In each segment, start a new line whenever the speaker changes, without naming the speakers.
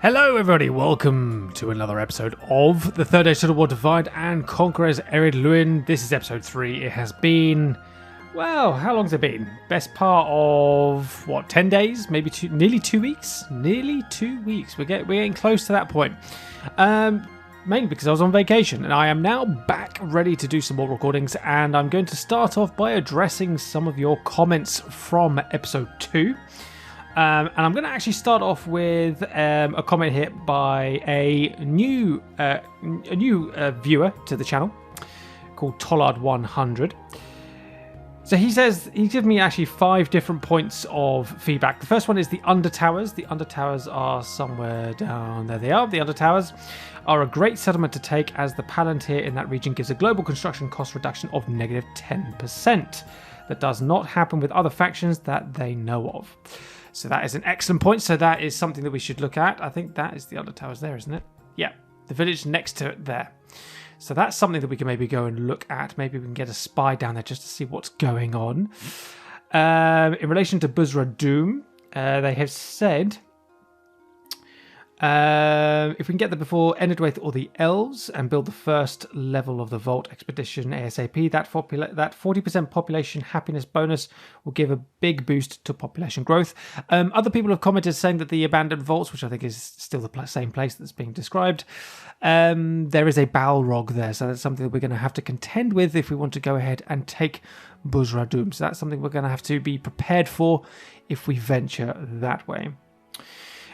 Hello everybody, welcome to another episode of the Third Age Total War Divide and Conqueror's ERED LUIN. This is episode 3. It has been, well, how long's it been? Best part of, 10 days? Maybe nearly 2 weeks? Nearly 2 weeks. We're getting close to that point. Mainly because I was on vacation and I am now back ready to do some more recordings, and I'm going to start off by addressing some of your comments from episode 2. And I'm going to actually start off with a comment here by a new viewer to the channel called Tollard100. So he says, he's given me actually 5 different points of feedback. The first one is the Undertowers. The Undertowers are somewhere down there. They are. The Undertowers are a great settlement to take, as the Palantir in that region gives a global construction cost reduction of negative 10%. That does not happen with other factions that they know of. So that is an excellent point. So that is something that we should look at. I think that is the Undertowers there, isn't it? Yeah, the village next to it there. So that's something that we can maybe go and look at. Maybe we can get a spy down there just to see what's going on. In relation to Ar-Adûnâim, they have said if we can get there before Enedwaith or the Elves and build the first level of the Vault Expedition ASAP, that 40% population happiness bonus will give a big boost to population growth. Other people have commented saying that the abandoned vaults, which I think is still the same place that's being described, there is a Balrog there, so that's something that we're going to have to contend with if we want to go ahead and take Ar-Adûnâim. So that's something we're going to have to be prepared for if we venture that way.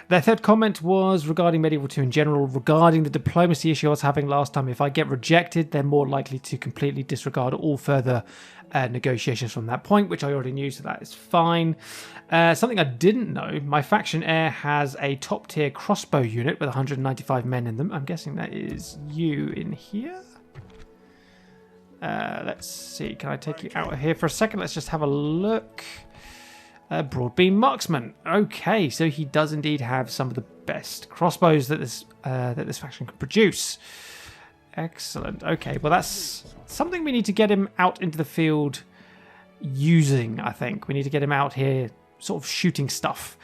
Their third comment was regarding Medieval 2 in general, regarding the diplomacy issue I was having last time. If I get rejected, they're more likely to completely disregard all further negotiations from that point, which I already knew, so that is fine. Something I didn't know, my faction heir has a top tier crossbow unit with 195 men in them. I'm guessing that is you in here. Let's see, can I take you out of here for a second? Let's just have a look. Broadbeam Marksman. Okay, so he does indeed have some of the best crossbows that this faction can produce. Excellent. Okay, well that's something we need to get him out into the field using, I think. We need to get him out here sort of shooting stuff.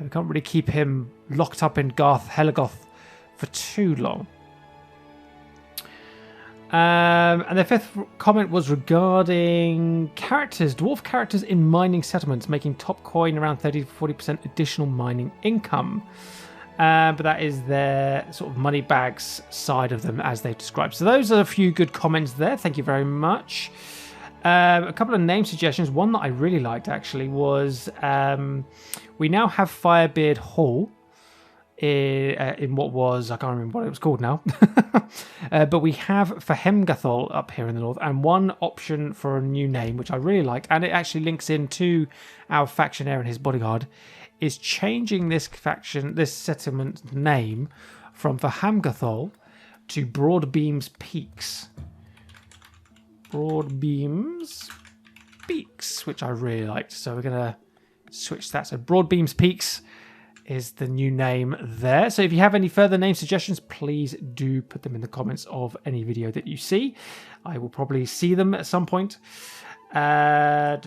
We can't really keep him locked up in Helagoth for too long. And the fifth comment was regarding dwarf characters in mining settlements, making top coin around 30 to 40% additional mining income. But that is their sort of money bags side of them, as they've described. So those are a few good comments there. Thank you very much. A couple of name suggestions. One that I really liked, actually, was we now have Firebeard Hall. In what was, I can't remember what it was called now, but we have Fahemgathol up here in the north, and one option for a new name, which I really liked, and it actually links into our faction heir and his bodyguard, is changing this settlement name from Fahemgathol to Broadbeams Peaks. Broadbeams Peaks, which I really liked, so we're going to switch that. So Broadbeams Peaks is the new name there. So if you have any further name suggestions, please do put them in the comments of any video that you see. I will probably see them at some point. I'm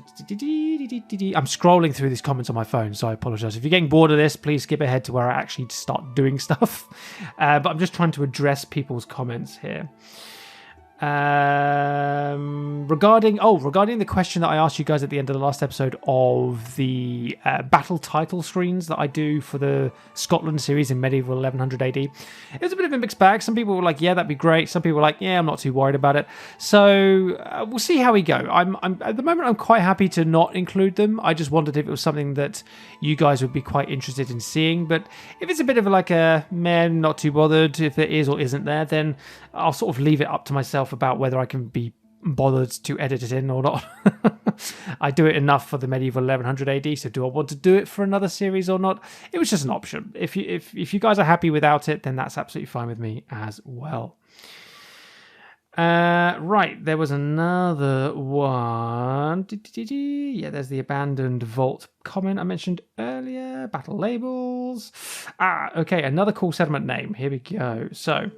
scrolling through these comments on my phone, so I apologize. If you're getting bored of this, please skip ahead to where I actually start doing stuff. But I'm just trying to address people's comments here. Regarding the question that I asked you guys at the end of the last episode of the battle title screens that I do for the Scotland series in medieval 1100 AD, it was a bit of a mixed bag. Some people were like, yeah, that'd be great. Some people were like, yeah, I'm not too worried about it. So we'll see how we go. I'm at the moment, I'm quite happy to not include them. I just wondered if it was something that you guys would be quite interested in seeing. But if it's a bit of like a man, not too bothered if it is or isn't there, then I'll sort of leave it up to myself about whether I can be bothered to edit it in or not. I do it enough for the medieval 1100 AD, so do I want to do it for another series or not? It was just an option. If you guys are happy without it, then that's absolutely fine with me as well. Right, there was another one. Yeah, there's the abandoned vault comment I mentioned earlier. Battle labels. Okay, another cool settlement name. Here we go. So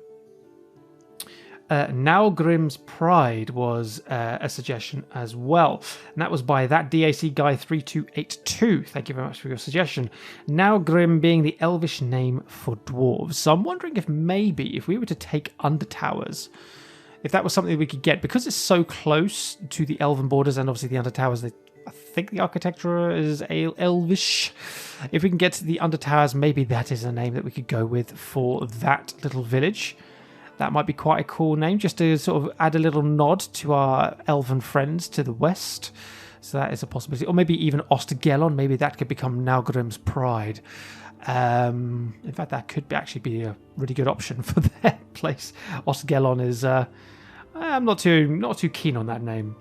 Naugrim's Pride was a suggestion as well. And that was by that DAC guy 3282. Thank you very much for your suggestion. Naugrim being the elvish name for dwarves. So I'm wondering if maybe if we were to take Undertowers, if that was something we could get, because it's so close to the elven borders and obviously the Undertowers, I think the architecture is elvish. If we can get to the Undertowers, maybe that is a name that we could go with for that little village. That might be quite a cool name, just to sort of add a little nod to our elven friends to the west. So that is a possibility. Or maybe even Ost Gelon, maybe that could become Naugrim's Pride. In fact, that could actually be a really good option for their place. Ost Gelon is... I'm not too keen on that name.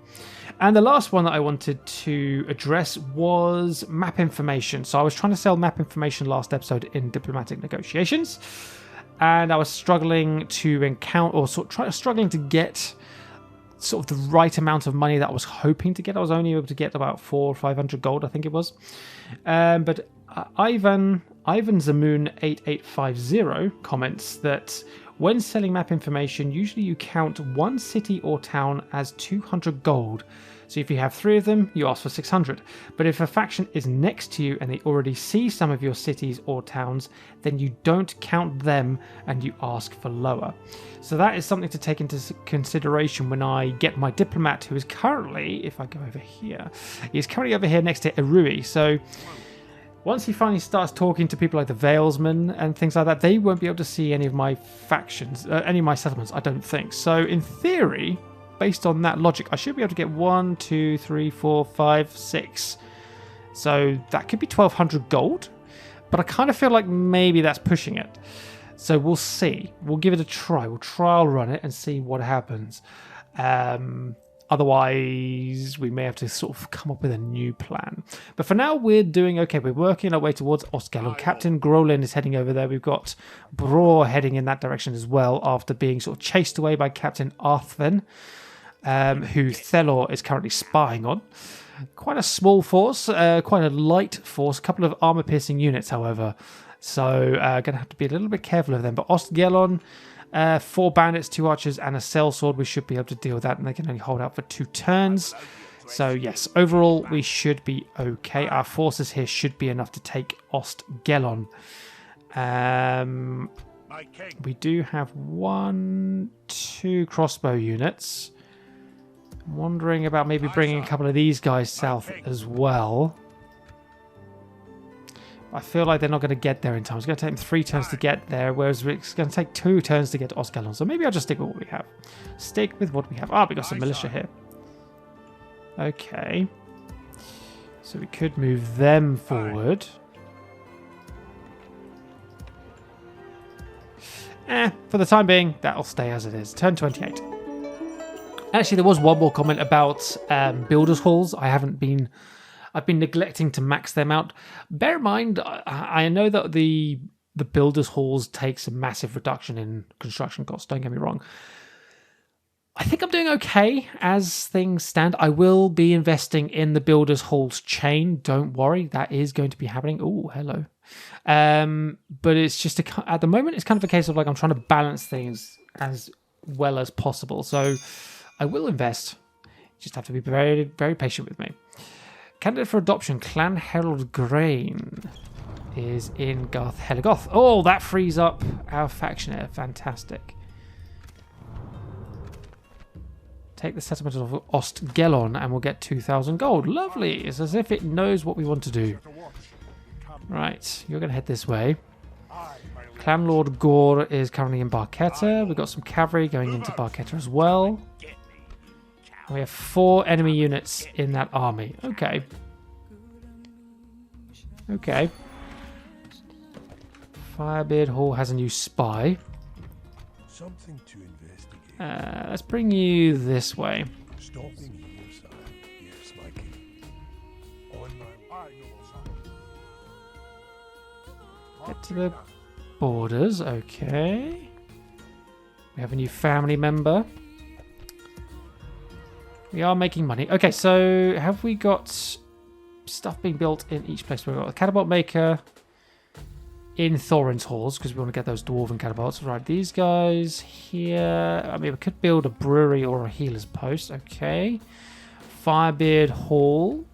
And the last one that I wanted to address was map information. So I was trying to sell map information last episode in diplomatic negotiations, and I was struggling to encounter, or struggling to get sort of the right amount of money that I was hoping to get. I was only able to get about 400 or 500 gold, I think it was. But Ivan Zamoon 8850 comments that when selling map information, usually you count one city or town as 200 gold. So if you have 3 of them, you ask for 600. But if a faction is next to you and they already see some of your cities or towns, then you don't count them and you ask for lower. So that is something to take into consideration when I get my diplomat, who is currently, if I go over here, he's currently over here next to Erui. So once he finally starts talking to people like the Valesmen and things like that, they won't be able to see any of my factions, any of my settlements, I don't think. So in theory, based on that logic, I should be able to get 1, 2, 3, 4, 5, 6. So that could be 1,200 gold, but I kind of feel like maybe that's pushing it. So we'll see. We'll give it a try. We'll trial run it and see what happens. Otherwise, we may have to sort of come up with a new plan. But for now, we're doing okay. We're working our way towards Ost Gelon. Captain Grolin is heading over there. We've got Bror heading in that direction as well, after being sort of chased away by Captain Arthven, who Thelor is currently spying on. Quite a small force, quite a light force, a couple of armor-piercing units, however. So, going to have to be a little bit careful of them. But Ost Gelon, 4 bandits, 2 archers, and a sellsword. We should be able to deal with that, and they can only hold out for 2 turns. So, yes, overall, we should be okay. Our forces here should be enough to take Ost Gelon. We do have 1, 2 crossbow units. I'm wondering about maybe bringing a couple of these guys south as well. I feel like they're not going to get there in time. It's going to take them 3 turns to get there, whereas it's going to take 2 turns to get to Ost Gelon. So maybe I'll just stick with what we have. Stick with what we have. Ah, we got some militia here. Okay. So we could move them forward. For the time being, that'll stay as it is. Turn 28. Actually, there was one more comment about builders' halls. I've been neglecting to max them out. Bear in mind, I know that the builders' halls takes a massive reduction in construction costs. Don't get me wrong. I think I'm doing okay as things stand. I will be investing in the builders' halls chain. Don't worry, that is going to be happening. Oh, hello. But it's just at the moment, it's kind of a case of like I'm trying to balance things as well as possible. So I will invest. You just have to be very, very patient with me. Candidate for adoption, Clan Herald Grain is in Garth Heligoth. Oh, that frees up our faction here. Fantastic. Take the settlement of Ost Gelon and we'll get 2,000 gold. Lovely. It's as if it knows what we want to do. Right, you're going to head this way. Clan Lord Gore is currently in Barketta. We've got some cavalry going into Barketta as well. We have 4 enemy units in that army. Okay. Okay. Firebeard Hall has a new spy. Something to investigate. Let's bring you this way. Get to the borders. Okay. We have a new family member. We are making money. Okay, so have we got stuff being built in each place? We've got a catapult maker. in Thorin's halls because we want to get those dwarven catapults. Right, these guys here. I mean, we could build a brewery or a healer's post. Okay. Firebeard Hall.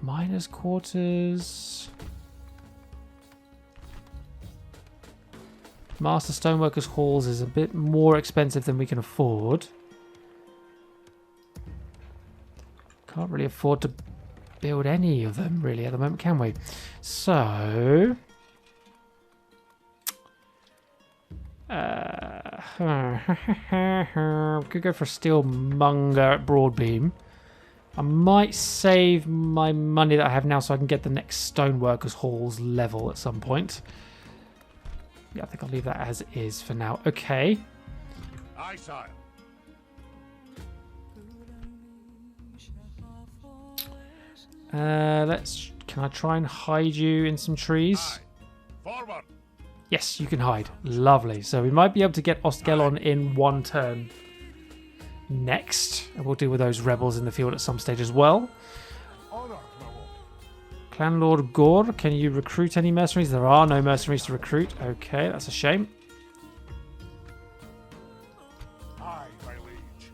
Miners' quarters. Master Stoneworkers' halls is a bit more expensive than we can afford. Can't really afford to build any of them really at the moment, can we? So could go for a steel monger at Broadbeam. I might save my money that I have now so I can get the next Stoneworkers halls level at some point. Yeah, I think I'll leave that as is for now. Okay.
Aye, sire.
Can I try and hide you in some trees?
Aye. Forward.
Yes, you can hide. Lovely. So we might be able to get Ost Gelon in one turn next. And we'll deal with those rebels in the field at some stage as well. Clan Lord Gore, can you recruit any mercenaries? There are no mercenaries to recruit. Okay, that's a shame.
Aye, my liege.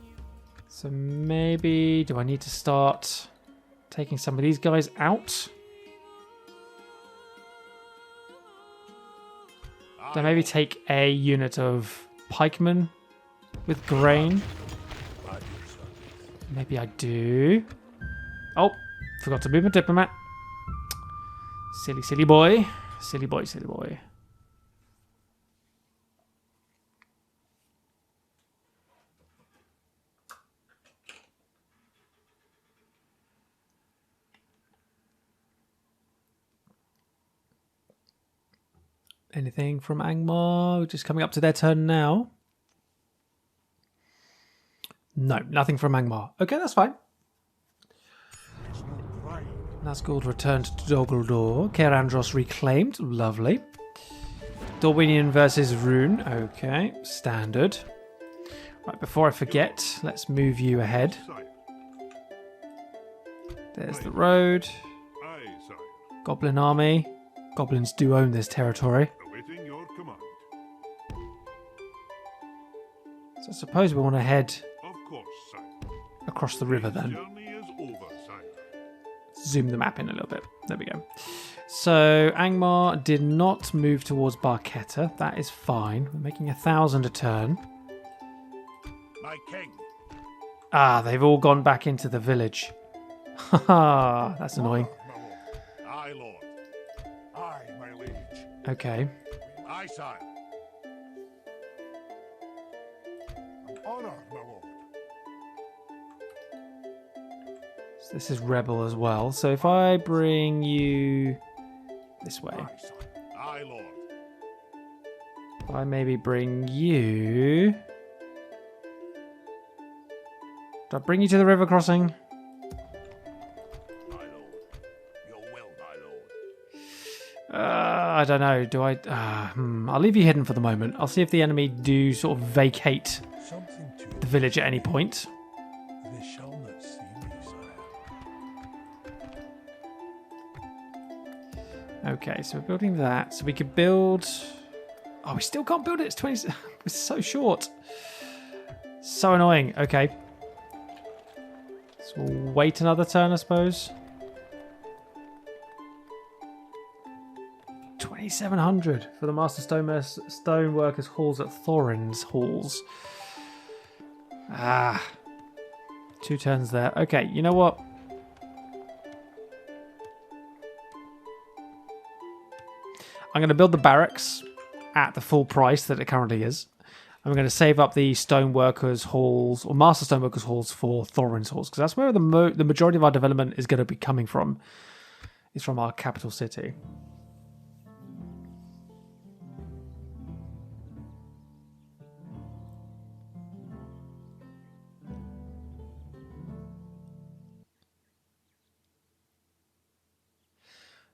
So maybe... do I need to start taking some of these guys out? Do I maybe take a unit of pikemen with grain? Maybe I do. Oh, forgot to move my diplomat. Silly, silly boy. Silly boy, silly boy. Anything from Angmar? Just coming up to their turn now. No, nothing from Angmar. Okay, that's fine. Nazgûl returned to Dol Guldur. Reclaimed. Lovely. Dorwinian versus Rune. Okay, standard. Right, before I forget, let's move you ahead. There's the road. Goblin army. Goblins do own this territory.
Awaiting your command.
So I suppose we want to head
Of course, sire.
across the river then.
Journey is over, sire.
Zoom the map in a little bit. There we go. So Angmar did not move towards Barketta. That is fine. We're making 1,000 a turn.
My king.
Ah, they've all gone back into the village. Haha, that's annoying.
Aye, lord. Aye, my liege.
Okay.
Aye, sire. An honor, my lord.
So this is rebel as well. So if I bring you this way,
Aye, sire. Aye, lord.
if I maybe bring you... do I bring you to the river crossing?
My lord. Your will, my lord.
I don't know. Do I... I'll leave you hidden for the moment. I'll see if the enemy do sort of vacate
Something to
the village at any point.
They shall not see me, sire.
Okay, so we're building that. So we could build... oh, we still can't build it. It's 20... it's so short. So annoying. Okay. So we'll wait another turn, I suppose. 2,700 for the Master Stoneworkers halls at Thorin's halls. Ah. 2 turns there. Okay, you know what? I'm going to build the barracks at the full price that it currently is. I'm going to save up the Stoneworkers halls, or Master Stoneworkers halls for Thorin's halls, because that's where the majority of our development is going to be coming from. It's from our capital city.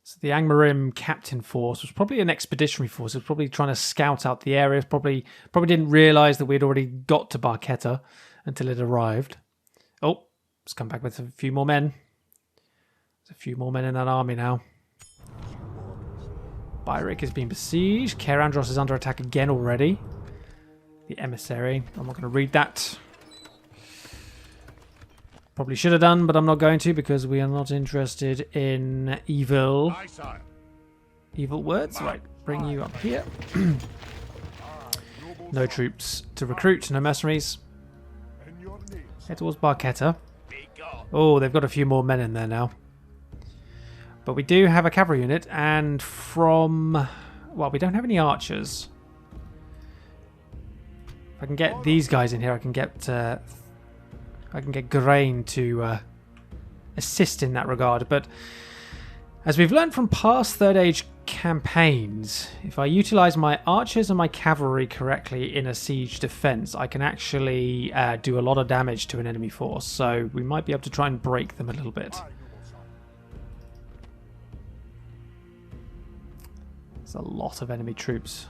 So the Angmarim captain force was probably an expeditionary force. It was probably trying to scout out the area. Probably didn't realise that we'd already got to Barketta until it arrived. Oh, let's come back with a few more men. There's a few more men in that army now. Byrick is being besieged. Kerandros is under attack again already. The emissary. I'm not going to read that. Probably should have done, but I'm not going to because we are not interested in evil.
Aye, sire.
Evil words. Right, bring you up here. No troops to recruit, no mercenaries.
In your name.
Head towards Barketta.
Be gone.
Oh, they've got a few more men in there now. But we do have a cavalry unit, and from... Well, we don't have any archers. If I can get these guys in here, I can get Grain to assist in that regard. But as we've learned from past Third Age campaigns, if I utilize my archers and my cavalry correctly in a siege defense, I can actually do a lot of damage to an enemy force. So we might be able to try and break them a little bit. There's a lot of enemy troops.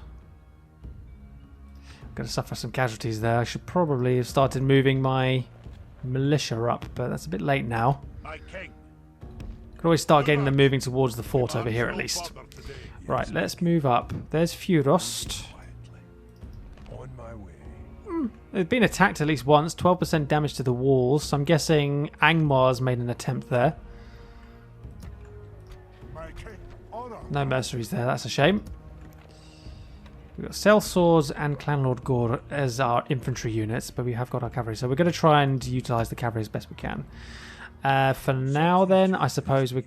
I'm going to suffer some casualties there. I should probably have started moving my militia up, but that's a bit late now.
My king.
Could always start getting them moving towards the fort over here at least. Right, let's move up. There's Furost.
On my way.
They've been attacked at least once. 12% damage to the walls. So I'm guessing Angmar's made an attempt there.
My king. Honor.
No mercenaries there. That's a shame. We've got Sellswords and Clanlord Gore as our infantry units, but we have got our cavalry. So we're going to try and utilise the cavalry as best we can. For now then, I suppose we're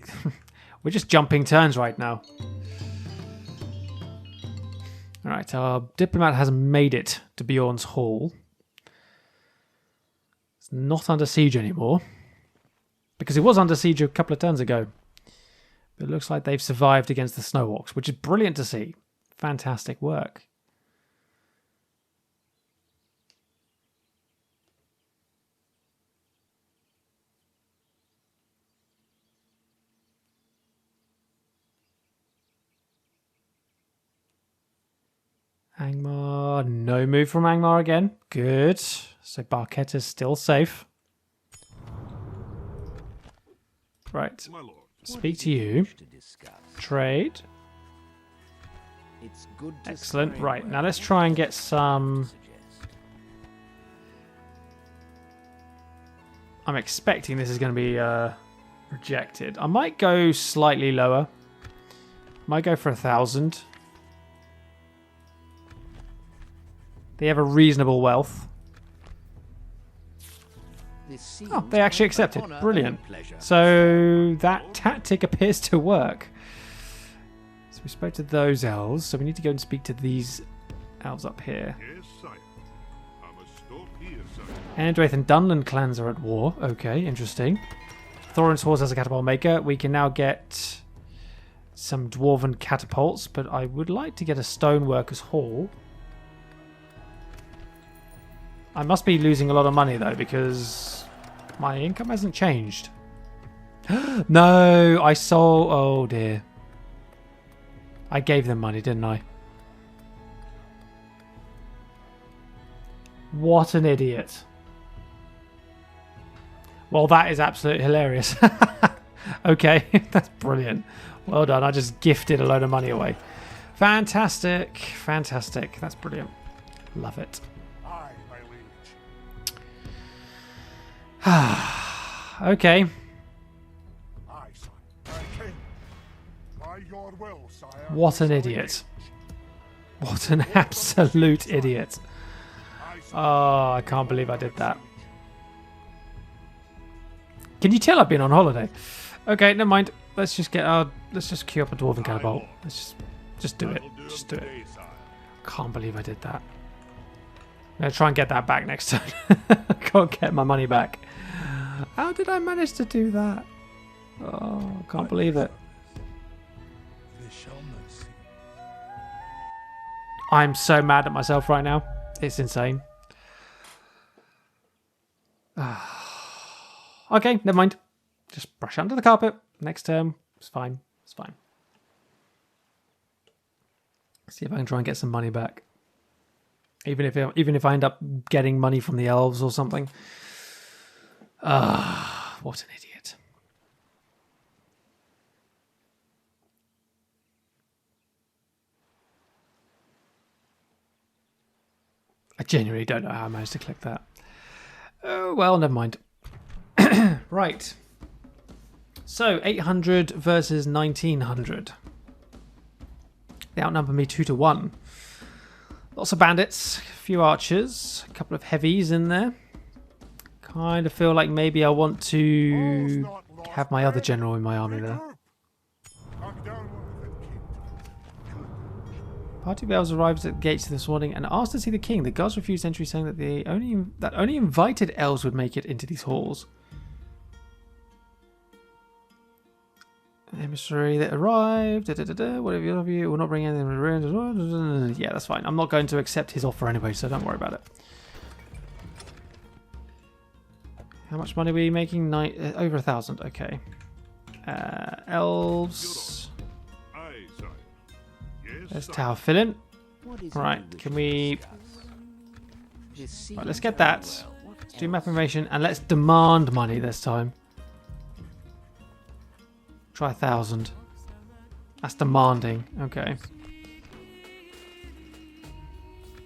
just jumping turns right now. Alright, our diplomat has made it to Bjorn's Hall. It's not under siege anymore. Because it was under siege a couple of turns ago. But it looks like they've survived against the Snowhawks, which is brilliant to see. Fantastic work. Angmar, no move from Angmar again. Good. So Barketta's still safe. Right.
My lord.
Speak to you. Trade.
It's good to
Excellent.
spray
Right,
well.
now let's try and get some... I'm expecting this is going to be rejected. I might go slightly lower. Might go for 1,000. They have a reasonable wealth. Oh, they actually accepted. Brilliant. So that tactic appears to work. So we spoke to those elves, so we need to go and speak to these elves up here.
Yes, sire. I must stop here, sire.
Andreath and Dunland clans are at war. Okay, interesting. Thorin's Horse has a catapult maker. We can now get some dwarven catapults, but I would like to get a stoneworker's hall. I must be losing a lot of money though, because my income hasn't changed. No, I sold... Oh dear. I gave them money, didn't I? What an idiot. Well, that is absolutely hilarious. Okay, that's brilliant. Well done. I just gifted a load of money away. Fantastic. Fantastic. That's brilliant. Love it.
Aye, my liege.
Okay.
Aye, sire. My king. By your will, sire.
What an
we shall
idiot.
engage.
What an absolute idiot.
Aye, sire.
Oh, I can't believe I did that. Can you tell I've been on holiday? Okay, never mind. Let's just get our... Let's just queue up a dwarven catapult. Let's just do it.
That'll
Just do it.
today, sire.
Can't believe I did that. I'm going to try and get that back next time. I can't get my money back. How did I manage to do that? Oh, I can't believe it.
They shall not see.
I'm so mad at myself right now. It's insane. Okay, never mind. Just brush under the carpet. Next term, it's fine. It's fine. See if I can try and get some money back. Even if I end up getting money from the elves or something. What an idiot. I genuinely don't know how I managed to click that. Oh, well, never mind. Right. So, 800 versus 1900. They outnumber me 2-1. Lots of bandits, a few archers, a couple of heavies in there. Kind of feel like maybe I want to have my other general in my army there. Party of elves arrives at the gates this morning and asked to see the king. The guards refused entry, saying that only invited elves would make it into these halls. Emissary that arrived. Whatever of you will not bring anything. Yeah, that's fine. I'm not going to accept his offer anyway, so don't worry about it. How much money are we making? Over 1,000. Okay. Elves. There's tower filling. Right, can we... Right, let's get that. Let's do map information and let's demand money this time. Try 1,000. That's demanding. Okay.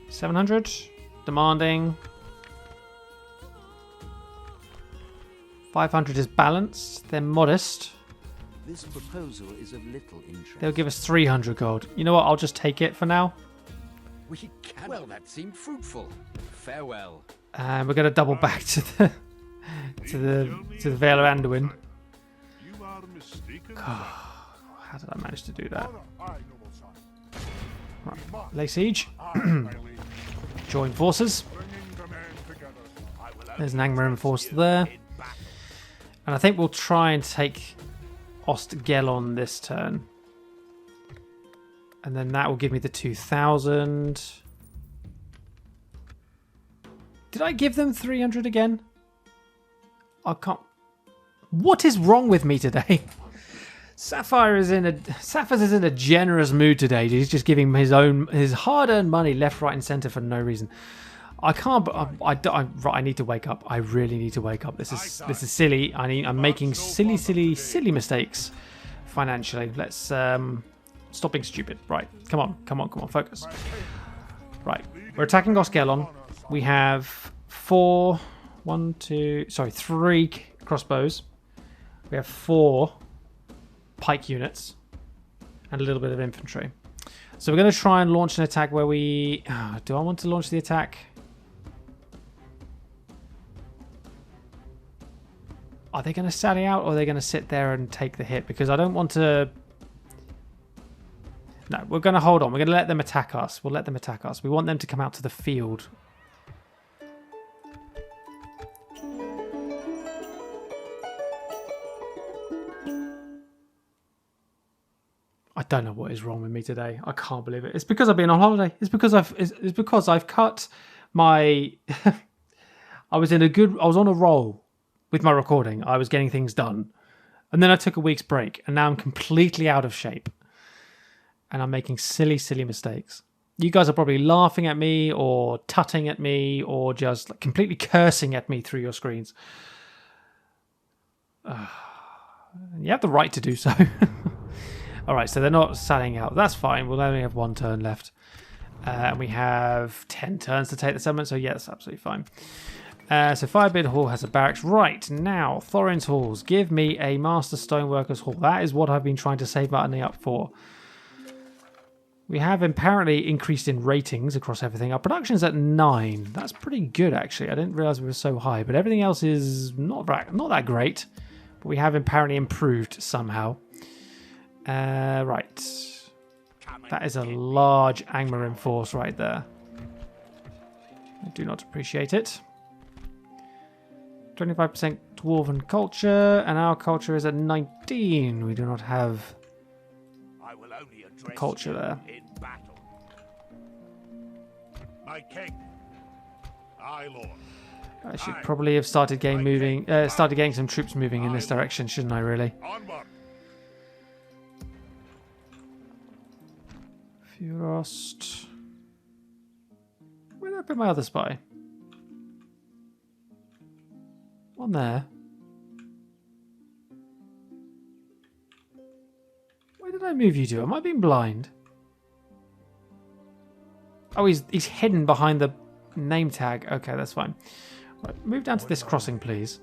700. Demanding. 500 is balanced. They're modest.
This proposal is of little interest.
They'll give us 300 gold. You know what? I'll just take it for now.
We can. Well, that seemed fruitful. Farewell.
And we're going to double back to the Vale of Anduin. How did I manage to do that? Right. Lay siege. Join forces. There's an Angmar force there. And I think we'll try and take Ost Gelon this turn. And then that will give me the 2,000. Did I give them 300 again? I can't... What is wrong with me today? Sapphire's is in a generous mood today. He's just giving his hard-earned money left, right, and centre for no reason. I can't. I need to wake up. I really need to wake up. This is silly. I'm making silly mistakes financially. Let's stop being stupid. Right. Come on. Focus. Right. We're attacking Ost Gelon. We have 3 crossbows. We have 4 pike units and a little bit of infantry. So we're going to try and launch an attack where we... do I want to launch the attack? Are they going to sally out or are they going to sit there and take the hit? Because I don't want to... No, we're going to hold on. We're going to let them attack us. We'll let them attack us. We want them to come out to the field. I don't know what is wrong with me today. I can't believe it. It's because I've been on holiday. It's because I've cut my... I was on a roll with my recording. I was getting things done. And then I took a week's break. And now I'm completely out of shape. And I'm making silly mistakes. You guys are probably laughing at me or tutting at me or just like completely cursing at me through your screens. You have the right to do so. All right, so they're not sallying out. That's fine. We'll only have 1 turn left. And we have 10 turns to take the settlement. So, yeah, that's absolutely fine. So, Firebeard Hall has a barracks. Right, now, Thorin's Halls. Give me a Master Stoneworkers Hall. That is what I've been trying to save money up for. We have apparently increased in ratings across everything. Our production's at 9. That's pretty good, actually. I didn't realise we were so high. But everything else is not that great. But we have apparently improved somehow. Right. That is a large Angmar force right there. I do not appreciate it. 25% Dwarven culture, and our culture is at 19. We do not have the culture there.
My king, Lord.
I should probably have started getting some troops moving in this direction, shouldn't I? Really.
Onward.
Furost. Where did I put my other spy? One there. Where did I move you to? Am I being blind? Oh, he's hidden behind the Name tag. Okay, that's fine. Right, move down to this crossing, please.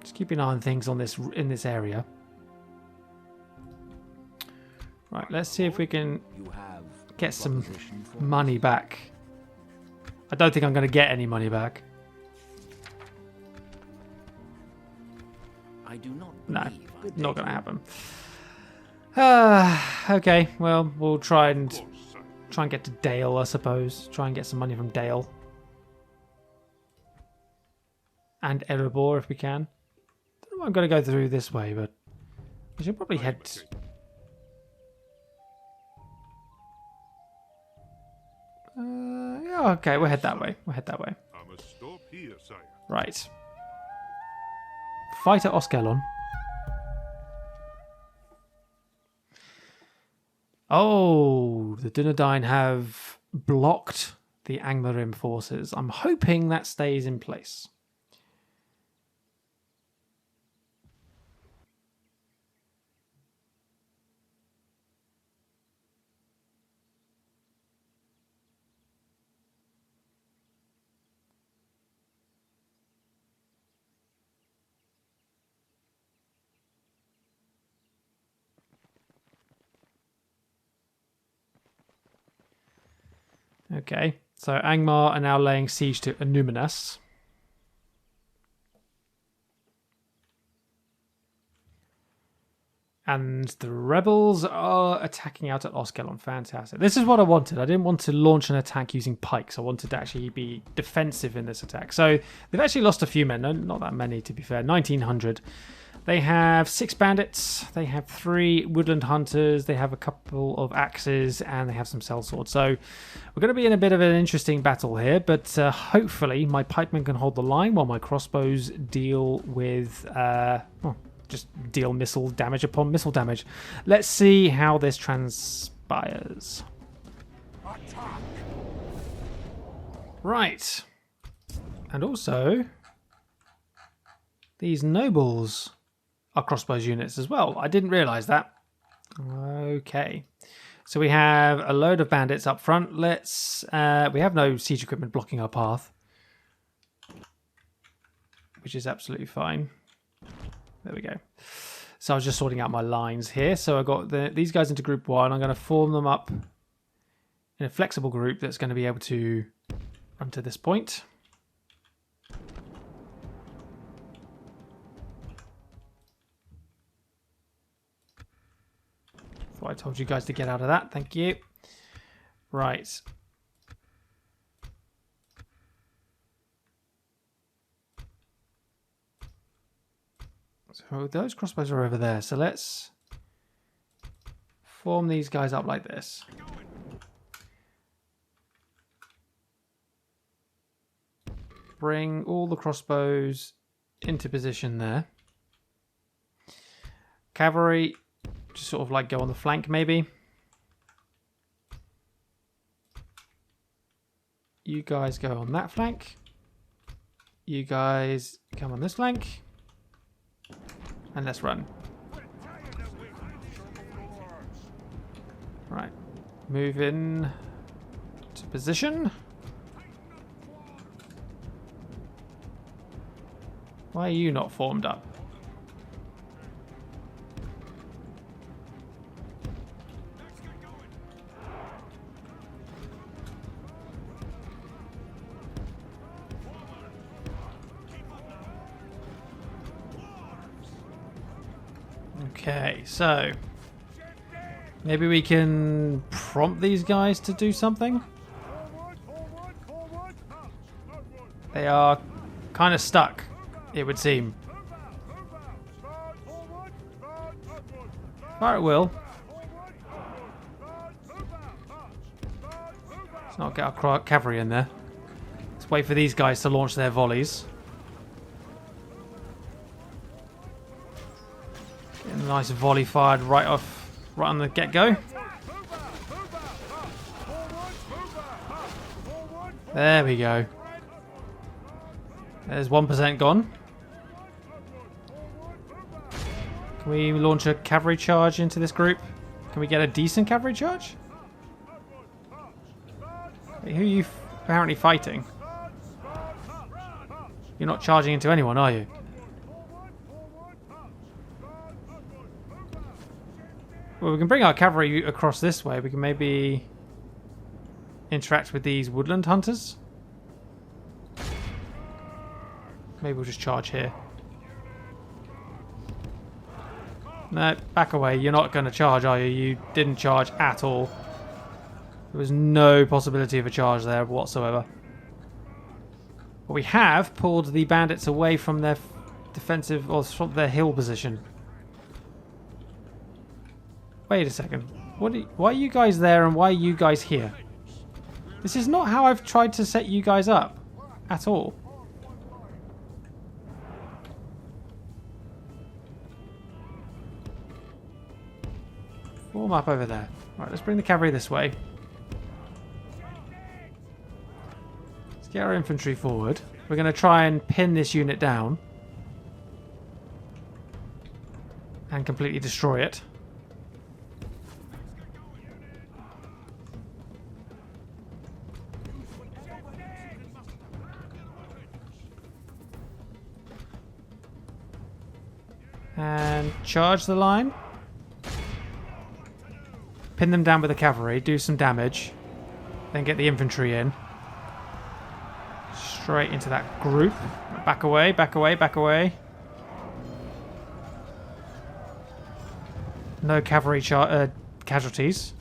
Just keep an eye on things on this in this area. Right, let's see if we can get some money back. I don't think I'm going to get any money back.
I do not
No,
believe
not going to happen. Okay, well, we'll try and get to Dale, I suppose. Try and get some money from Dale. And Erebor if we can. Don't know why I'm going to go through this way, but we should probably head... yeah, okay, we'll head that way. We'll head that way.
I must stop here, sire.
Right. Fight at Ost Gelon. Oh, the Ar-Adûnâim have blocked the Ar-Adûnâim forces. I'm hoping that stays in place. Okay, so Angmar are now laying siege to Ar-Adûnâim. And the rebels are attacking out at Ost Gelon. Fantastic. This is what I wanted. I didn't want to launch an attack using pikes. I wanted to actually be defensive in this attack. So they've actually lost a few men. No, not that many, to be fair. 1,900. They have 6 bandits. They have 3 woodland hunters. They have a couple of axes. And they have some sellswords. So we're going to be in a bit of an interesting battle here. But hopefully my pikemen can hold the line while my crossbows deal with... just deal missile damage upon missile damage. Let's see how this transpires.
Attack!
Right. And also, these nobles are crossbows units as well. I didn't realise that. Okay. So we have a load of bandits up front. Let's... we have no siege equipment blocking our path, which is absolutely fine. There we go. So I was just sorting out my lines here. So I got these guys into group 1. I'm going to form them up in a flexible group that's going to be able to run to this point. Thought I told you guys to get out of that. Thank you. Right. So those crossbows are over there. So let's form these guys up like this. Bring all the crossbows into position there. Cavalry, just sort of like go on the flank maybe. You guys go on that flank. You guys come on this flank. And let's run. Right. Move in to position. Why are you not formed up? Okay, so maybe we can prompt these guys to do something. They are kind of stuck, it would seem. Fire at will. Let's not get our cavalry in there. Let's wait for these guys to launch their volleys. Getting a nice volley fired right on the get-go. There we go. There's 1% gone. Can we launch a cavalry charge into this group? Can we get a decent cavalry charge? Wait, who apparently fighting. You're not charging into anyone, are you? Well, we can bring our cavalry across this way. We can maybe interact with these woodland hunters. Maybe we'll just charge here. No, back away. You're not going to charge, are you? You didn't charge at all. There was no possibility of a charge there whatsoever. But we have pulled the bandits away from their defensive, or from their hill position. Wait a second. Why are you guys there and why are you guys here? This is not how I've tried to set you guys up. At all. Form up over there. Right, let's bring the cavalry this way. Let's get our infantry forward. We're going to try and pin this unit down. And completely destroy it. And charge the line. Pin them down with the cavalry, do some damage. Then get the infantry in. Straight into that group. Back away, back away, back away. No cavalry casualties.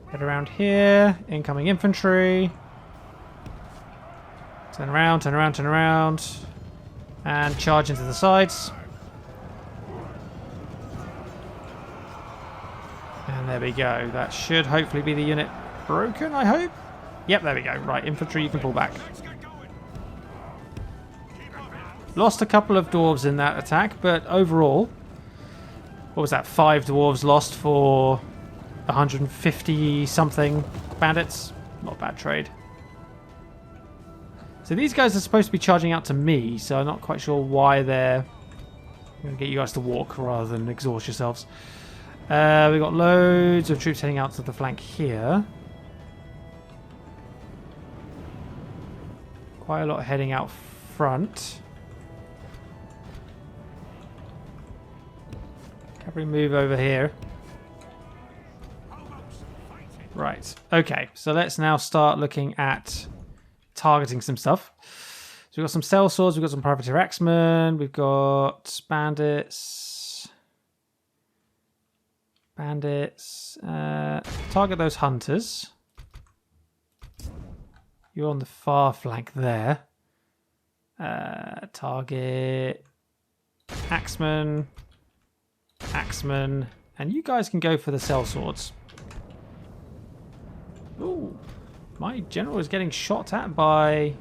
Head around here. Incoming infantry. Turn around, turn around, turn around. And charge into the sides. And there we go. That should hopefully be the unit broken, I hope. Yep, there we go. Right, infantry, you can pull back. Lost a couple of dwarves in that attack, but overall, what was that? 5 dwarves lost for 150 something bandits. Not a bad trade. So these guys are supposed to be charging out to me, so I'm not quite sure why they're... I'm going to get you guys to walk rather than exhaust yourselves. We've got loads of troops heading out to the flank here. Quite a lot heading out front. Cavalry move over here. Right, okay, so let's now start looking at targeting some stuff. So we've got some sellswords, we've got some privateer axemen, we've got bandits. Target those hunters. You're on the far flank there. Target axemen, and you guys can go for the sellswords. Ooh. My general is getting shot at by...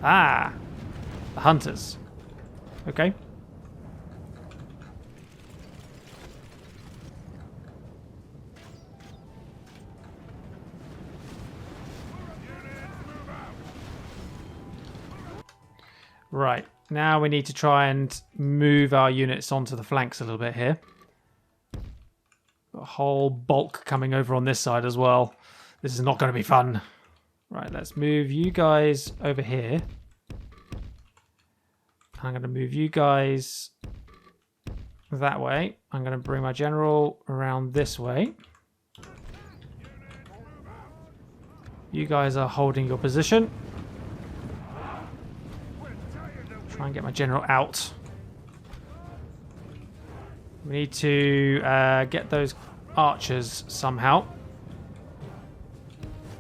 the hunters. Okay. Right. Now we need to try and move our units onto the flanks a little bit here. Got a whole bulk coming over on this side as well. This is not going to be fun. Right, let's move you guys over here. I'm going to move you guys that way. I'm going to bring my general around this way. You guys are holding your position. Try and get my general out. We need to get those archers somehow.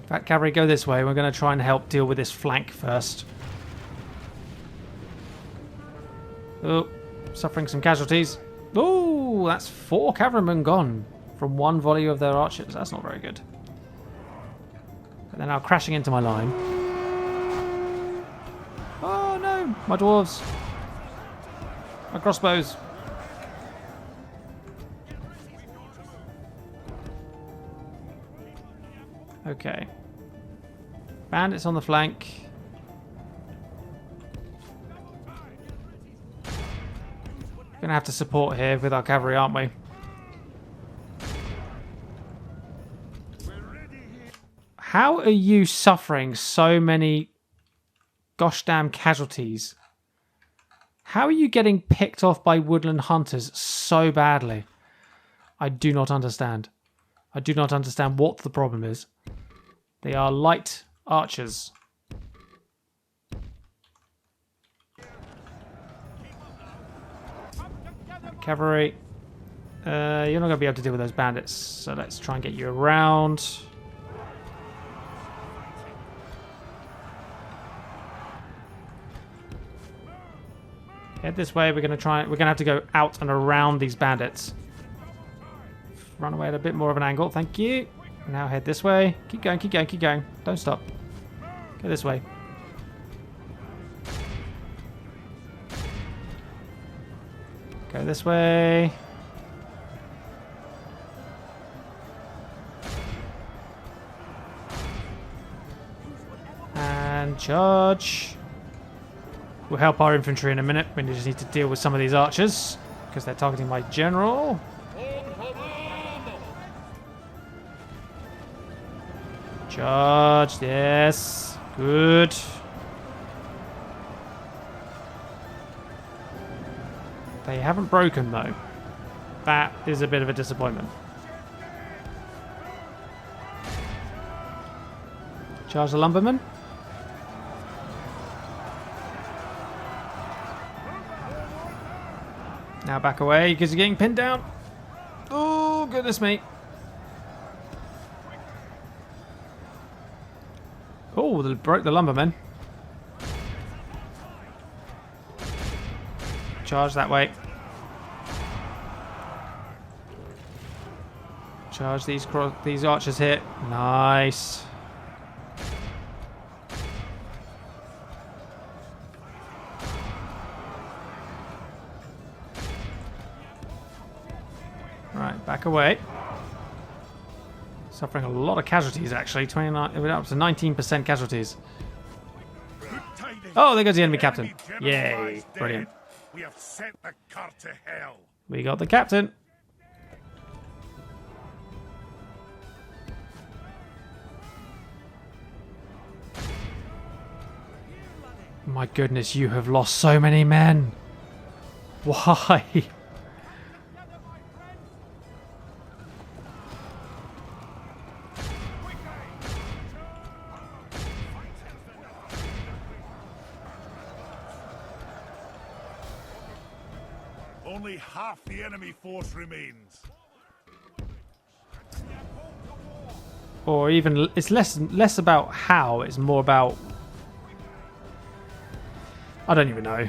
In fact, cavalry, go this way. We're going to try and help deal with this flank first. Oh, suffering some casualties. Oh, that's 4 cavalrymen gone from one volley of their archers. That's not very good. But they're now crashing into my line. Oh no, my dwarves. My crossbows. Okay. Bandits on the flank. Gonna have to support here with our cavalry, aren't we? How are you suffering so many gosh damn casualties? How are you getting picked off by woodland hunters so badly? I do not understand. I do not understand what the problem is. They are light archers. Cavalry. You're not going to be able to deal with those bandits, so let's try and get you around. Head this way. We're going to have to go out and around these bandits. Run away at a bit more of an angle. Thank you. Now head this way. Keep going, keep going, keep going. Don't stop. Go this way. Go this way. And charge. We'll help our infantry in a minute. We just need to deal with some of these archers because they're targeting my general. Charge, yes. Good. They haven't broken though. That is a bit of a disappointment. Charge the lumberman. Now back away because you're getting pinned down. Oh, goodness me. Oh, they broke the lumbermen. Charge that way. Charge these archers here. Nice. Right, back away. Suffering a lot of casualties, actually. 29, it went up to 19% casualties. Oh, there goes the enemy captain. Yay, brilliant.
We have sent the cart to hell.
We got the captain. My goodness, you have lost so many men. Why?
Only half the enemy force remains.
Or even, it's less about how, it's more about, I don't even know.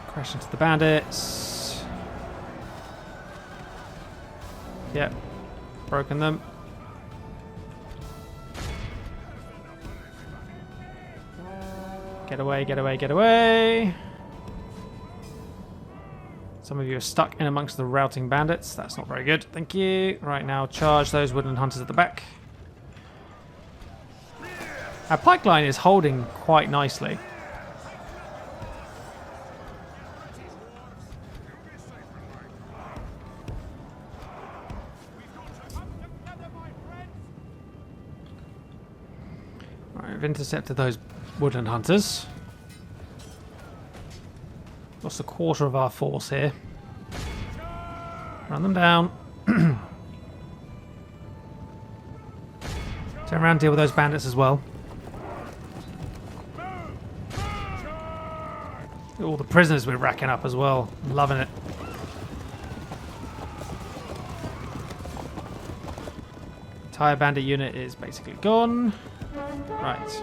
Crash into the bandits. Yep, broken them. Get away, get away, get away. Some of you are stuck in amongst the routing bandits. That's not very good. Thank you. Right now, charge those woodland hunters at the back. Our pike line is holding quite nicely. Right, we've intercepted those woodland hunters. Lost a quarter of our force here. Run them down. Turn around and deal with those bandits as well. All the prisoners we're racking up as well. Loving it. Entire bandit unit is basically gone. Right.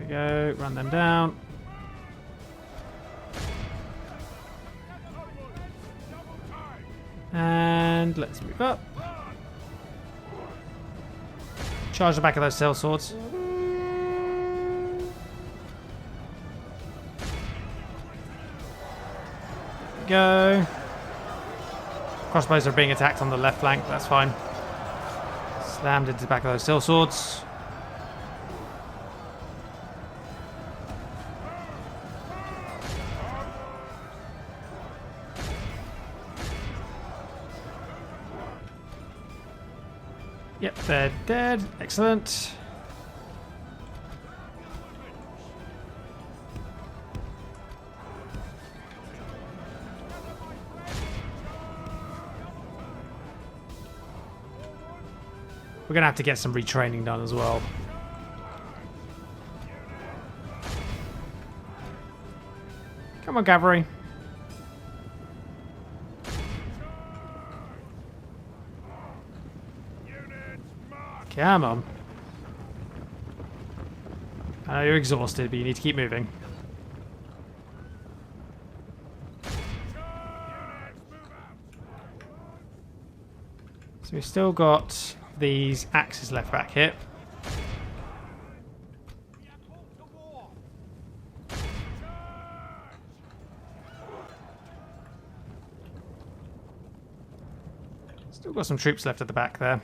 Go, run them down. And let's move up. Charge the back of those sail swords. Go. Crossbows are being attacked on the left flank, that's fine. Slammed into the back of those steel swords. Yep, they're dead. Excellent. We're going to have to get some retraining done as well. Come on, cavalry. Come on. I know you're exhausted, but you need to keep moving. So we've still got these axes left back here. Still got some troops left at the back there.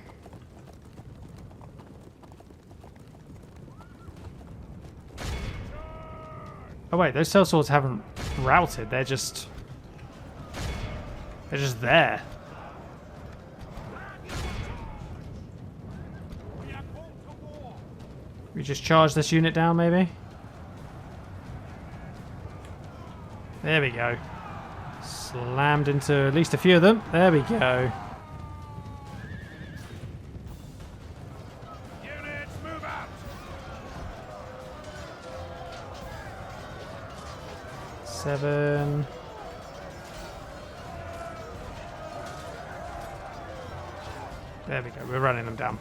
Oh wait, those sellswords haven't routed, they're just there. We just charge this unit down, maybe? There we go. Slammed into at least a few of them. There we go.
Units, move out!
7. There we go, we're running them down.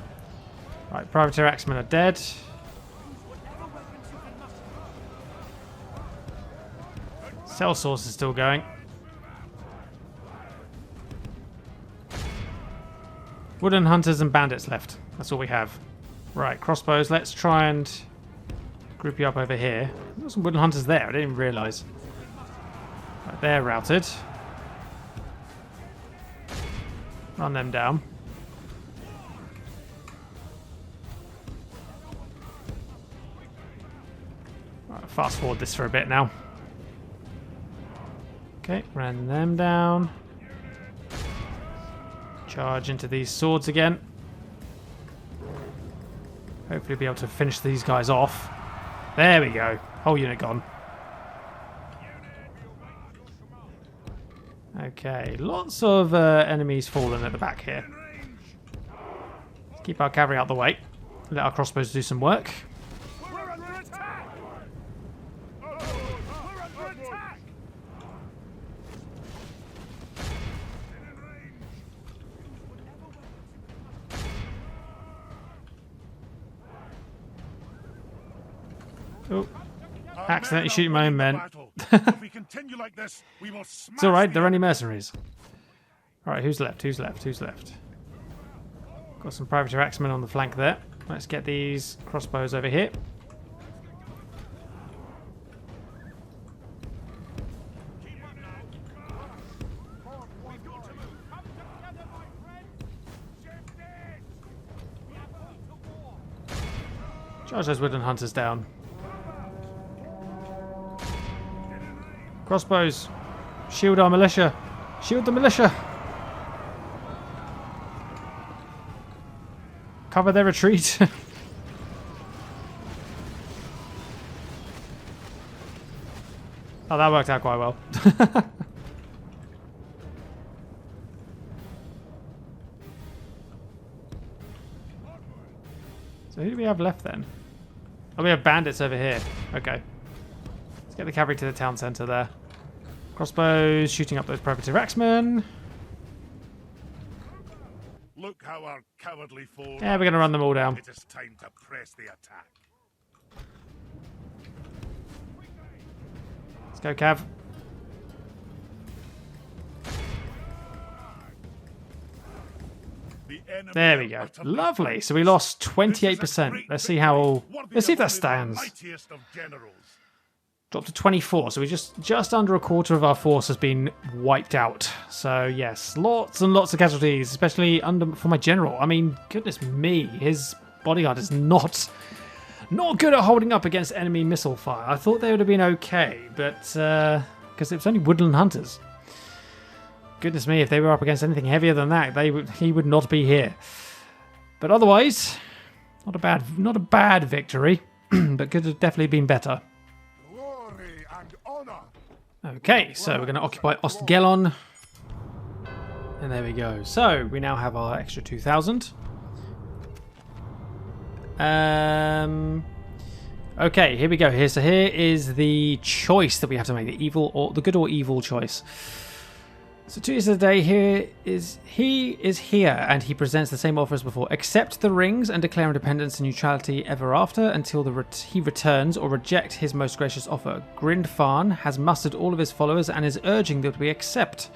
Right, Privateer Axemen are dead. Cell source is still going. Wooden hunters and bandits left. That's all we have. Right, crossbows. Let's try and group you up over here. There's some wooden hunters there. I didn't even realise. Right, they're routed. Run them down. Right, fast forward this for a bit now. Okay, ran them down. Charge into these swords again. Hopefully be able to finish these guys off. There we go. Whole unit gone. Okay, lots of enemies fallen at the back here. Let's keep our cavalry out the way. Let our crossbows do some work. Oh, accidentally shooting my own men.
If we continue like this, we will smash
It's alright, they're
the
only mercenaries. Alright, who's left? Who's left? Who's left? Got some Privateer Axemen on the flank there. Let's get these crossbows over here. Charge those wooden hunters down. Crossbows. Shield our militia. Shield the militia. Cover their retreat. Oh, that worked out quite well. So who do we have left then? Oh, we have bandits over here. Okay. Let's get the cavalry to the town centre there. Crossbows shooting up those Privateer Axemen.
Look how our cowardly foe.
Yeah, we're going to run them all down.
It is time to press the attack.
Let's go, Cav.
The enemy
There we
are
go.
utterly
Lovely. So we lost 28%. Let's see how. Let's see if that stands.
mightiest of generals.
Dropped to 24. So we just under a quarter of our force has been wiped out. So yes, lots and lots of casualties, especially for my general. I mean, goodness me, his bodyguard is not good at holding up against enemy missile fire. I thought they would have been okay, but because it was only woodland hunters. Goodness me, if they were up against anything heavier than that, he would not be here. But otherwise, not a bad victory, but could have definitely been better.
Glory and honor.
Okay, so we're going to occupy Ost Gelon. And there we go. So, we now have our extra 2,000. Okay, here we go. Here is the choice that we have to make. The good or evil choice. So 2 years of the day, he is here, and he presents the same offer as before. Accept the rings and declare independence and neutrality ever after until he returns, or reject his most gracious offer. Grindfarn has mustered all of his followers and is urging that we accept.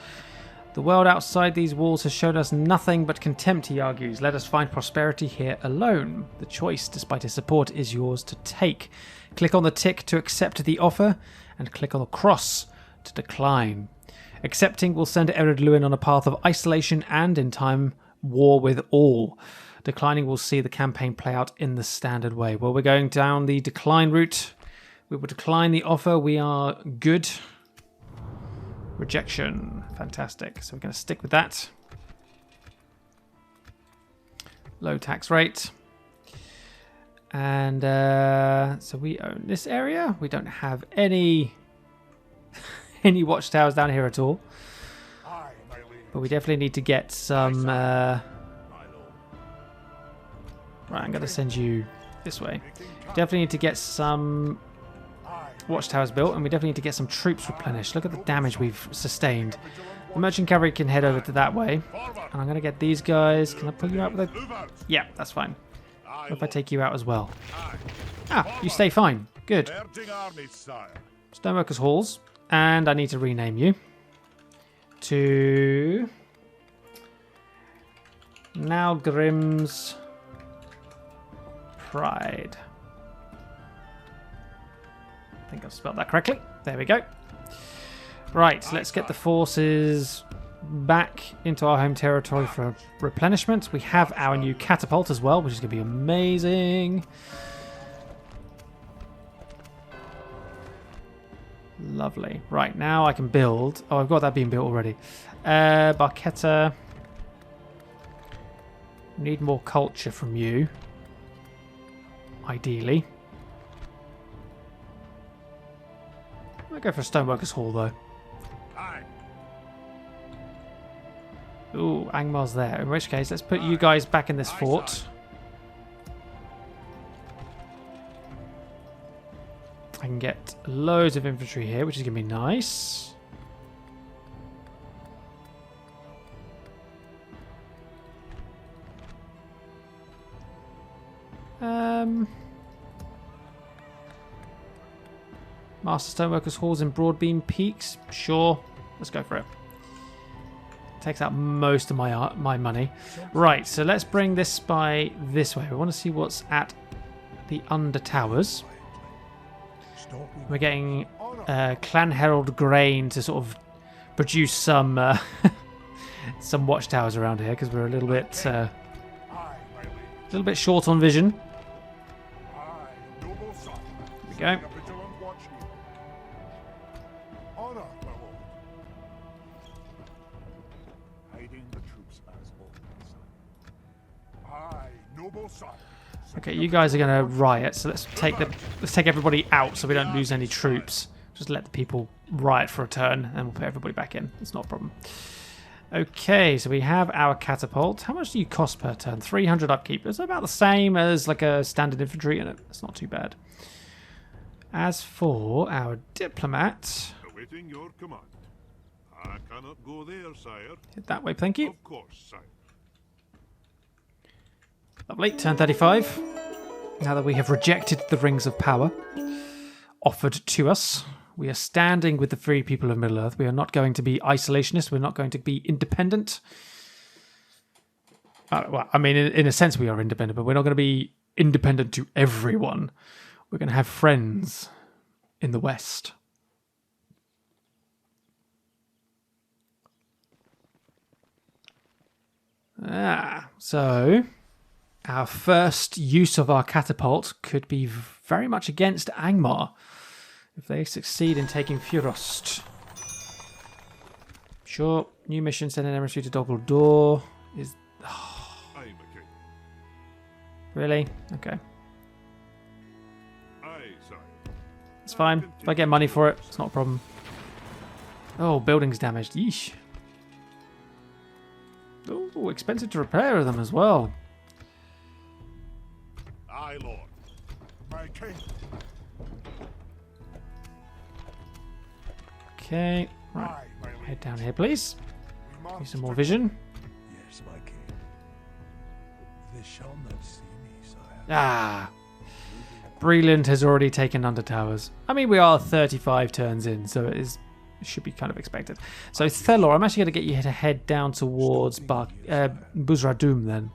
The world outside these walls has shown us nothing but contempt, he argues. Let us find prosperity here alone. The choice, despite his support, is yours to take. Click on the tick to accept the offer, and click on the cross to decline. Accepting will send ERED LUIN on a path of isolation and, in time, war with all. Declining will see the campaign play out in the standard way. Well, we're going down the decline route. We will decline the offer. We are good. Rejection. Fantastic. So we're going to stick with that. Low tax rate. And so we own this area. We don't have any watchtowers down here at all. But we definitely need to get some... Right, I'm going to send you this way. Definitely need to get some watchtowers built, and we definitely need to get some troops replenished. Look at the damage we've sustained. The merchant cavalry can head over to that way. And I'm going to get these guys. Can I pull you out with a... Yeah, that's fine. What if I take you out as well? Ah, you stay fine. Good. Stoneworkers Halls. And I need to rename you to Nalgrim's Pride. I think I've spelled that correctly. There we go. Right, let's get the forces back into our home territory for replenishment. We have our new catapult as well, which is going to be amazing. Lovely. Right, now I can build... Oh, I've got that being built already. Barchetta. Need more culture from you. Ideally. I'll go for a Stoneworkers Hall, though. Ooh, Angmar's there. In which case, let's put you guys back in this fort. I can get loads of infantry here, which is going to be nice. Master Stoneworkers Halls in Broadbeam Peaks. Sure, let's go for it. Takes out most of my money. Right, so let's bring this spy this way. We want to see what's at the under towers. We're getting Clan Herald grain to sort of produce some watchtowers around here because we're a little bit short on vision. There we go. Okay, you guys are going to riot, so let's take everybody out so we don't lose any troops. Just let the people riot for a turn, and we'll put everybody back in. It's not a problem. Okay, so we have our catapult. How much do you cost per turn? 300 upkeep. It's about the same as like a standard infantry, and it's not too bad. As for our diplomat,
awaiting your command. I cannot go there, sire.
Hit that way, thank you.
Of course, sire.
Lovely, turn 35. Now that we have rejected the rings of power offered to us, we are standing with the free people of Middle-earth. We are not going to be isolationist. We're not going to be independent. Well, I mean, in a sense we are independent, but we're not going to be independent to everyone. We're going to have friends in the West. So our first use of our catapult could be very much against Angmar if they succeed in taking Furost. Sure, new mission, send an emissary to Dol is...
Aye, my king.
Really? Okay.
Aye, sire.
It's fine. If I get money for it, it's not a problem. Oh, buildings damaged. Yeesh. Oh, expensive to repair them as well.
Aye, lord. My king.
Okay, right.
Aye, my liege.
Head down here, please.
We
Need
must
some more vision.
Yes, my king. They shall not see me, sire.
Ah. Breland has already taken Under Towers. I mean, we are 35 turns in, so it should be kind of expected. So, Thelor, I'm actually going to get you to head down towards Buzradum then.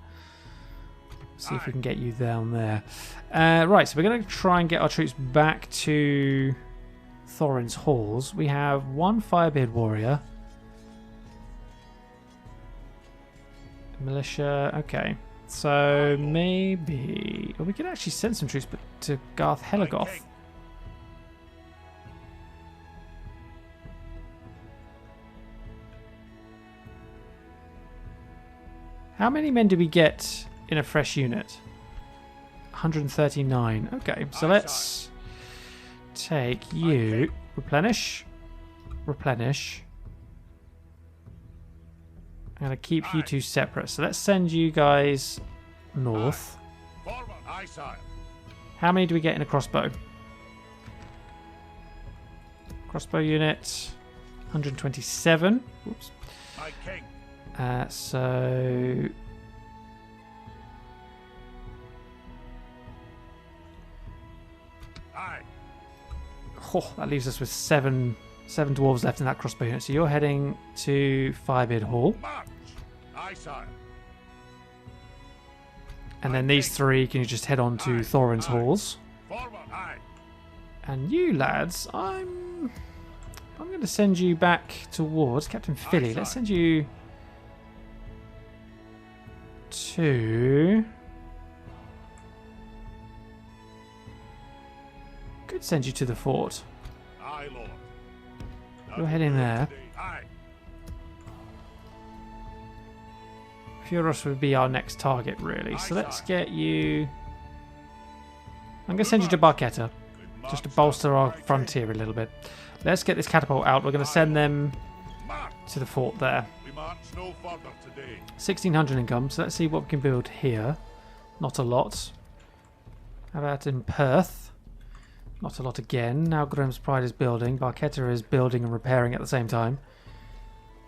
See if we can get you down there. Right, so we're going to try and get our troops back to Thorin's Halls. We have one Firebeard warrior. Militia, okay. So maybe... Well, we could actually send some troops to Garth Helagoth. How many men do we get in a fresh unit? 139. Okay, so let's take you. Replenish. Replenish. I'm going to keep you two separate. So let's send you guys north.
Forward. Aye, sire.
How many do we get in a crossbow? Crossbow unit. 127. Whoops.
My king.
So...
Aye.
Oh, that leaves us with seven dwarves left in that crossbow unit. So you're heading to Firebeard Hall.
March. Aye, sire.
And then these three, can you just head on to Thorin's Halls?
Forward. Aye.
And you lads, I'm going to send you back towards Captain Philly. Let's send you to... Could send you to the fort.
Aye, lord.
You're heading there.
Aye.
Furos would be our next target, really. So let's get you... I'm going to send you to Barchetta, just to bolster our frontier a little bit. Let's get this catapult out. We're going to send them to the fort there.
We march no further today.
1,600 income, so let's see what we can build here. Not a lot. How about in Perth? Not a lot again. Now Grimm's Pride is building. Barchetta is building and repairing at the same time.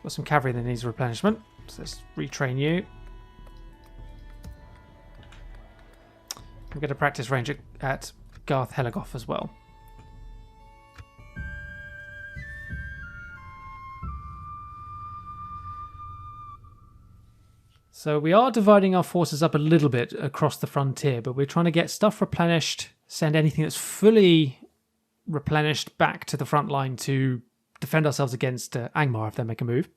Got some cavalry that needs replenishment. So let's retrain you. We'll get a practice range at Garth Helagoth as well. So we are dividing our forces up a little bit across the frontier, but we're trying to get stuff replenished, send anything that's fully replenished back to the front line to defend ourselves against Angmar if they make a move.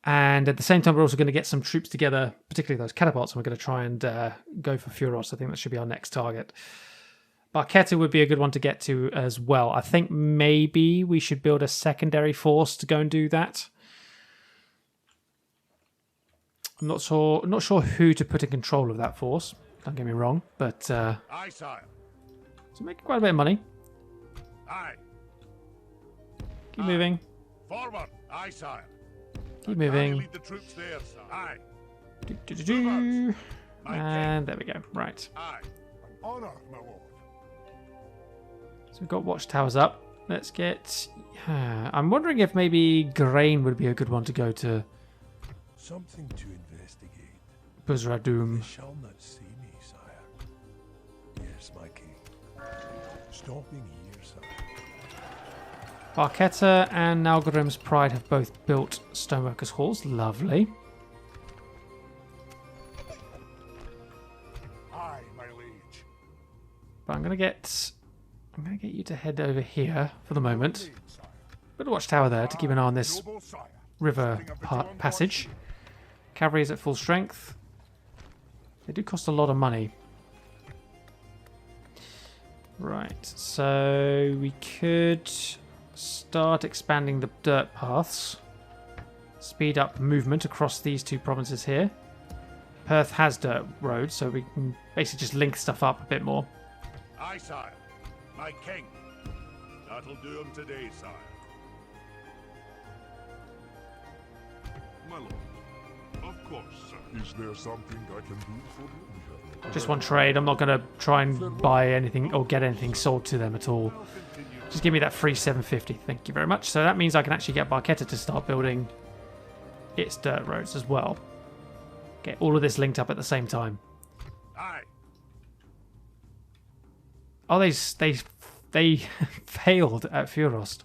And at the same time, we're also going to get some troops together, particularly those catapults, and we're going to try and go for Furos. I think that should be our next target. Barchetta would be a good one to get to as well. I think maybe we should build a secondary force to go and do that. I'm not sure who to put in control of that force. Don't get me wrong, but
Aye, sire.
it's making quite a bit of money.
Aye.
Keep moving.
Forward. Aye, sire.
Keep
Aye,
moving.
lead the troops there, sir. Aye.
Do. And there we go. Right.
Aye.
An honor, my lord.
So we've got watchtowers up. Let's get... I'm wondering if maybe Grain would be a good one to go to
Something to investigate.
Buzradum.
They shall not see me, sire. Yes, my king. Stopping here, sire.
Barchetta and Nalgrim's Pride have both built stoneworkers' halls. Lovely.
Aye, my liege.
But I'm gonna get you to head over here for the moment. Bit of watchtower there to keep an eye on this
Noble sire.
river passage. Cavalry is at full strength. They do cost a lot of money. Right, so we could start expanding the dirt paths. Speed up movement across these two provinces here. Perth has dirt roads, so we can basically just link stuff up a bit more.
Aye, sire. My king. That'll do him today, sire.
My lord. Of course, sir. Is there something I can do for you?
Just one trade. I'm not going to try and buy anything or get anything sold to them at all. Just give me that free 750. Thank you very much. So that means I can actually get Barchetta to start building its dirt roads as well. Get all of this linked up at the same time.
Aye.
Oh, they failed at Furost.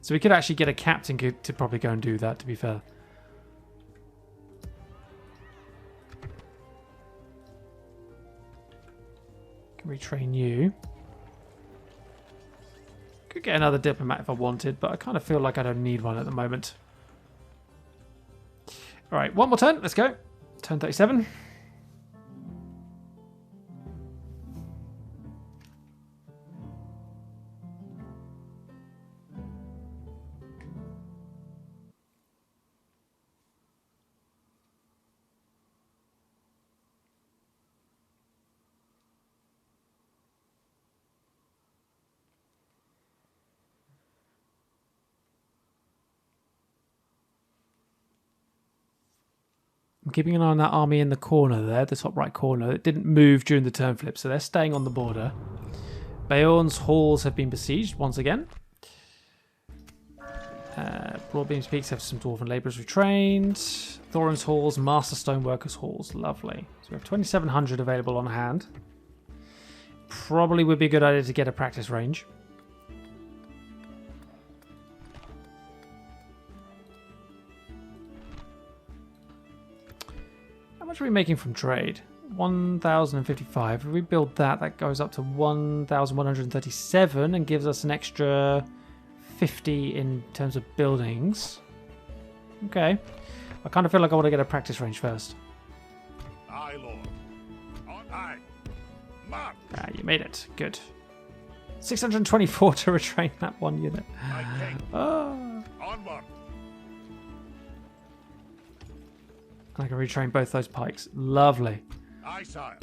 So we could actually get a captain to probably go and do that, to be fair. Can retrain you. Could get another diplomat if I wanted, but I kind of feel like I don't need one at the moment. Alright, one more turn. Let's go. Turn 37. I'm keeping an eye on that army in the corner there, the top right corner. It didn't move during the turn flip, so they're staying on the border. Bayon's halls have been besieged once again. Broadbeam's peaks have some dwarven labourers retrained. Thorin's halls, master stoneworkers halls. Lovely. So we have 2,700 available on hand. Probably would be a good idea to get a practice range. How much are we making from trade? 1,055. If we build that, that goes up to 1,137 and gives us an extra 50 in terms of buildings. Okay. I kind of feel like I want to get a practice range first.
Aye, lord. Aye. March.
Ah, you made it. Good. 624 to retrain that one unit.
My king.
Oh.
Onward.
I can retrain both those pikes. Lovely.
Aye, sire.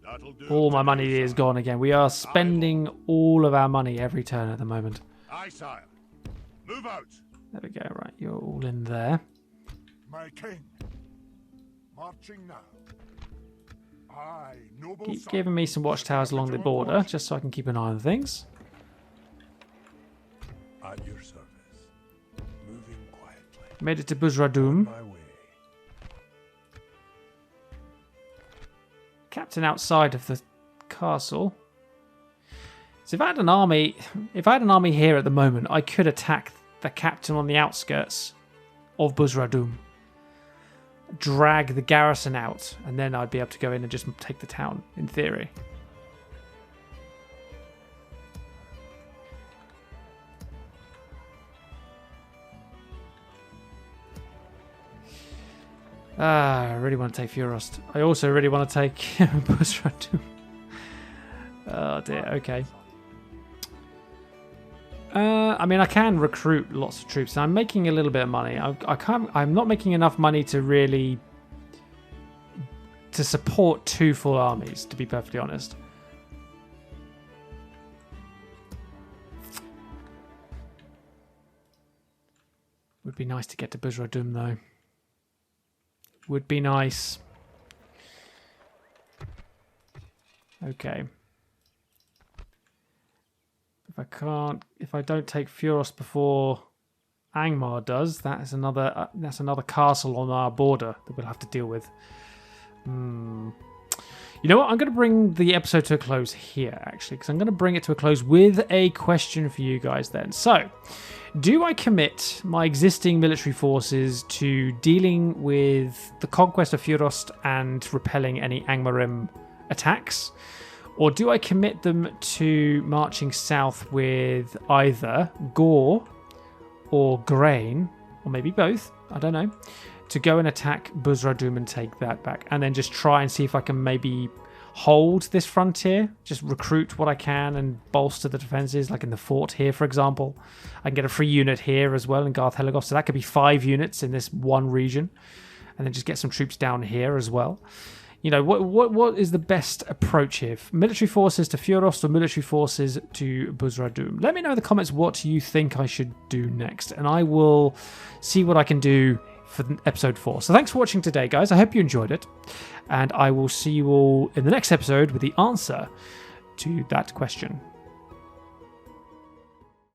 That'll do.
All my money is gone again. We are spending all of our money every turn at the moment.
Aye, sire. Move out.
There we go. Right, you're all in there.
My king. Marching now. Aye, noble
Keep
sire.
giving me some watchtowers along the border, just so I can keep an eye on things.
At your service. Moving quietly.
Made it to Buzradum.
My way.
Captain outside of the castle. So if I had an army here at the moment, I could attack the captain on the outskirts of Buzradum, drag the garrison out, and then I'd be able to go in and just take the town, in theory. I really want to take Furost. I also really want to take Buzradum. Oh dear, okay. I mean, I can recruit lots of troops. I'm making a little bit of money. I'm not making enough money to really support two full armies, to be perfectly honest. Would be nice to get to Buzradum, though. Would be nice. Okay. If I don't take Furost before Angmar does, that's another castle on our border that we'll have to deal with. You know what? I'm going to bring the episode to a close here, actually, because I'm going to bring it to a close with a question for you guys then. So, do I commit my existing military forces to dealing with the conquest of Furost and repelling any Angmarim attacks? Or do I commit them to marching south with either Gore or Grain, or maybe both, I don't know, to go and attack Ar-Adûnâim and take that back, and then just try and see if I can maybe hold this frontier, just recruit what I can and bolster the defenses, like in the fort here, for example. I can get a free unit here as well in Garth Heligoth, so that could be 5 units in this one region, and then just get some troops down here as well. You know, what is the best approach here? Military forces to Fjurost or military forces to Ar-Adûnâim? Let me know in the comments what you think I should do next, and I will see what I can do for episode 4. So thanks for watching today, guys. I hope you enjoyed it, and I will see you all in the next episode with the answer to that question.